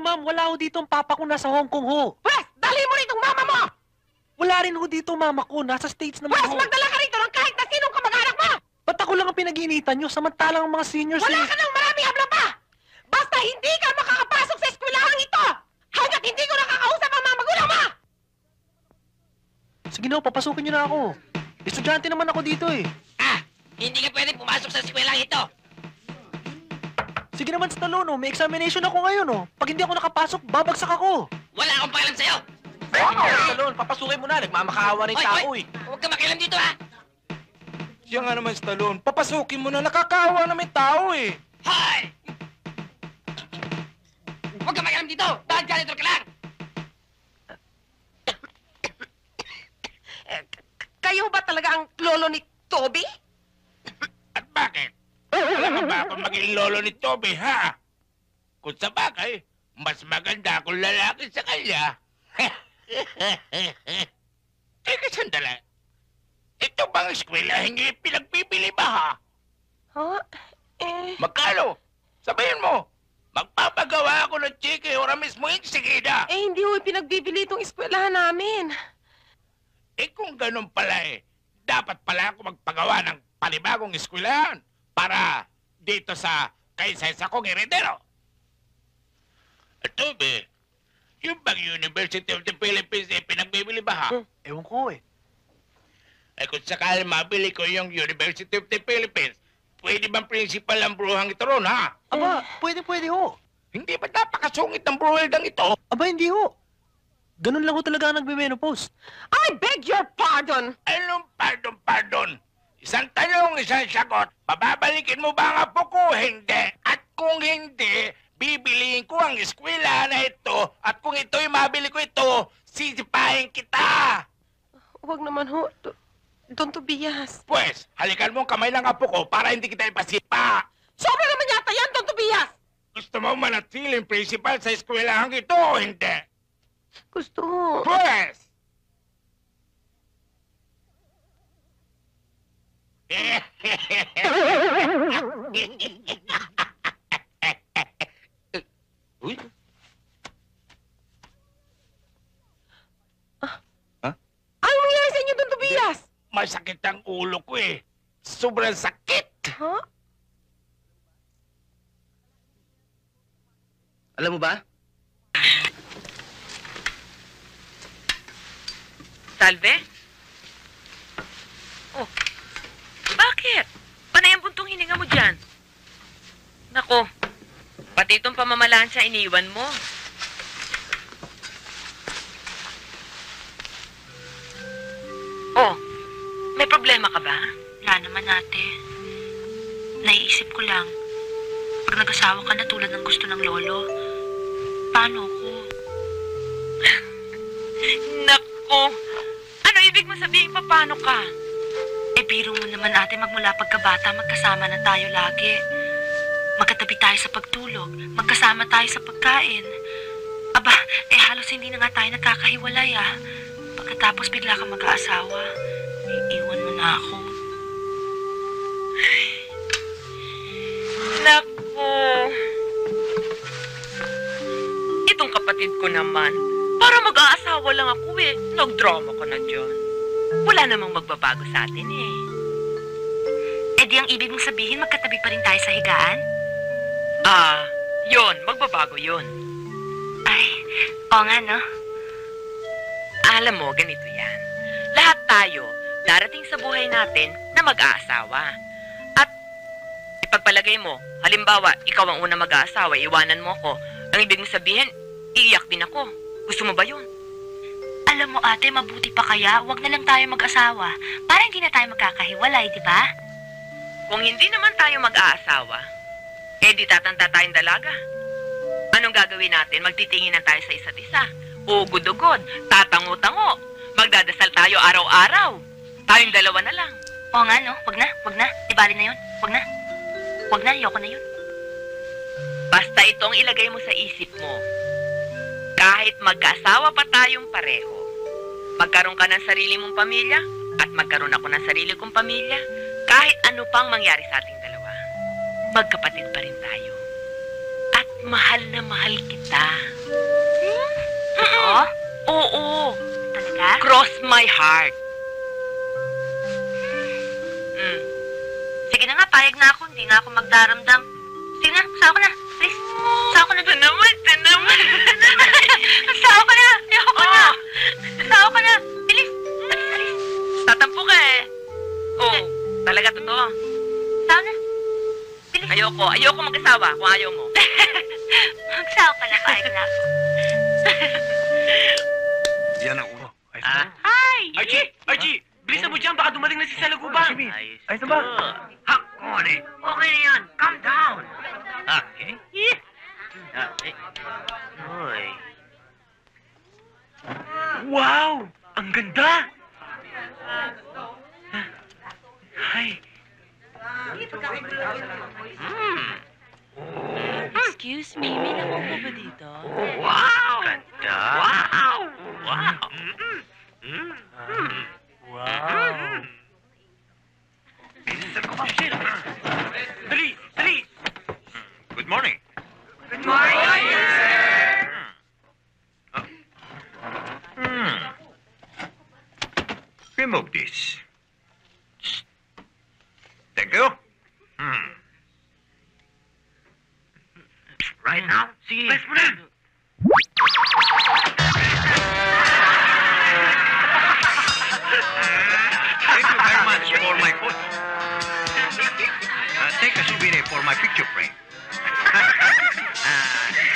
ma'am. Wala ho dito ang papa ko. Nasa Hong Kong ho. Pwes, dali mo rito ang mama mo! Wala rin ho dito mama ko. Nasa States naman Pwes, ho. magdala ka rito ng kahit na sinong kamag-anak mo! Ba't ako lang ang pinag-iinitan nyo? Samantalang ang mga seniors Wala ka nang marami habla pa! Basta hindi ka makakapasok sa eskwelahan ito! Hanggat hindi ko nakakausap ang mga magulang mo! Sige na ho, papasukin nyo na ako. Estudyante naman ako dito eh. Hindi ka pwede pumasok sa eskwelahan ito. Sige naman Stallone, oh. May examination ako ngayon oh. Pag hindi ako nakapasok, babagsak ako. Wala akong pakialam sa'yo. Stallone, papasukin mo na. Nagmamakaawa rin tao eh. Huwag ka makialam dito, ha? Siya nga naman, Stallone. Papasukin mo na. Nakakaawa na may tao eh. Hoy! Huwag ka makialam dito. Dahil janitor ka lang. Kayo ba talaga ang lolo ni Toby? At bakit? Alam mo ba akong maging lolo ni Toby, ha? Kung sa bagay, mas maganda kung lalaki sa kanya. Teka, sandali. Ito bang eskwela hindi pinagbibili ba, ha? Ha? Magkano? Sabihin mo. Magpapagawa ako ng chiki ora mismo insigida. Hindi ho pinagbibili itong eskwelahan namin. Kung ganun pala dapat pala ako magpagawa ng panibagong eskwelahan para dito sa kaisa-isa kong heredero. Toby, yung bang University of the Philippines pinagbibili ba, ha? Ewan ko eh. Kung sakali mabili ko yung University of the Philippines, pwede bang principal ang bruhang ito ron, ha? Aba, pwede ho. Hindi ba napakasungit ng bruheldang ito? Aba, hindi ho. Ganun lang ho talaga ang nagme-menopause. I beg your pardon! Anong pardon? Isang tanong, isang sagot. Pababalikin mo ba ang apo ko? Hindi. At kung hindi, bibiliin ko ang eskwela na ito at kung ito'y mabili ko ito, sisipahin kita. Huwag naman ho. Don Tobias. Pues, halikan mo ang kamay ng apo ko para hindi kita ipasipa. Sobra naman yata yan, Don Tobias! Gusto mo manatiling principal sa eskwelahang ito o hindi? Gusto ho. Pues! Uy. Anong nangyari sa inyo, Don Tobias? Masakit ang ulo ko eh. Sobrang sakit. Ha? Alam mo ba? Salve? Oh, bakit? Panay ang buntong hininga mo dyan? Nako, pati itong pamamalansya iniwan mo. Oh, may problema ka ba? Wala naman, ate. Naiisip ko lang, pag nag-asawa ka na tulad ng gusto ng lolo, paano ko? Nako, ano ibig mo sabihin paano ka? Biro mo naman, ate, magmula pagkabata, magkasama na tayo lagi. Magkatabi tayo sa pagtulog, magkasama tayo sa pagkain. Aba, halos hindi na nga tayo nagkakahiwalay, ah. Pagkatapos bigla kang mag-aasawa, iiwan mo na ako. Nako. Itong kapatid ko naman, para mag-aasawa lang ako eh. Nagdrama ka na dyan. Wala namang magbabago sa atin eh. Di ang ibig mong sabihin, magkatabi pa rin tayo sa higaan? Yun. Magbabago yun. Ay, oo nga, no? Alam mo, ganito yan. Lahat tayo, darating sa buhay natin na mag-aasawa. At ipagpalagay mo, halimbawa, ikaw ang unang mag-aasawa, iwanan mo ako. Ang ibig mong sabihin, iiyak din ako. Gusto mo ba yun? Alam mo, ate, mabuti pa kaya, wag na lang tayo mag-asawa. Para hindi na tayo magkakahiwalay, di ba? Kung hindi naman tayo mag-aasawa, di tatanda tayong dalaga. Anong gagawin natin? Magtitinginan tayo sa isa't isa. Ugod-ugod, tatango-tango. Magdadasal tayo araw-araw. Tayong dalawa na lang. Oo nga, no? Wag na. Di bali na yun. Wag na, ayoko na yun. Basta itong ilagay mo sa isip mo. Kahit magkaasawa pa tayong pareho, magkaroon ka ng sarili mong pamilya at magkaroon ako ng sarili kong pamilya, kahit ano pang mangyari sa ating dalawa, magkapatid pa rin tayo. At mahal na mahal kita. Oo? Oo. Talaga? Cross my heart. Mm. Sige na nga, payag na ako. Hindi na ako magdaramdam. Sige na, sawa ko na. Please. Sawa ko na dun. Tanaman. Sawa ko na. Ayoko ko na. Oh. Sawa ko na. Bilis. Alis. Tatampo ka eh. Oh, talaga totoo. Sawa na. Bilis. Ayoko mag-asawa kung ayaw mo. Magsawa ka na, payag na ako. Yan ang uno. Hi! Archie! Bilisan mo dyan, baka dumating na si Salagubang. Ayos na ba? Hakone! Okay na yan. Calm down. Okay. Wow! Ang ganda! Hi. Excuse me, may nakuha ba dito? Wow! Ganda! Wow! Wow! Wow! Bilisan ko, Ma'am. Dali! Dali! Good morning. Good morning. Remove this. Thank you. Right now? Sige. Press mo na. Thank you very much for my food. Take a souvenir for my picture frame.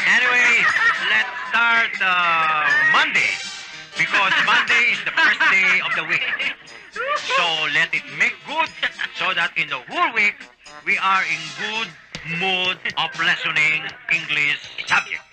Anyway, let's start Monday. Because Monday is the first day of the week. So let it make good so that in the whole week, we are in good mood of lessoning English subject.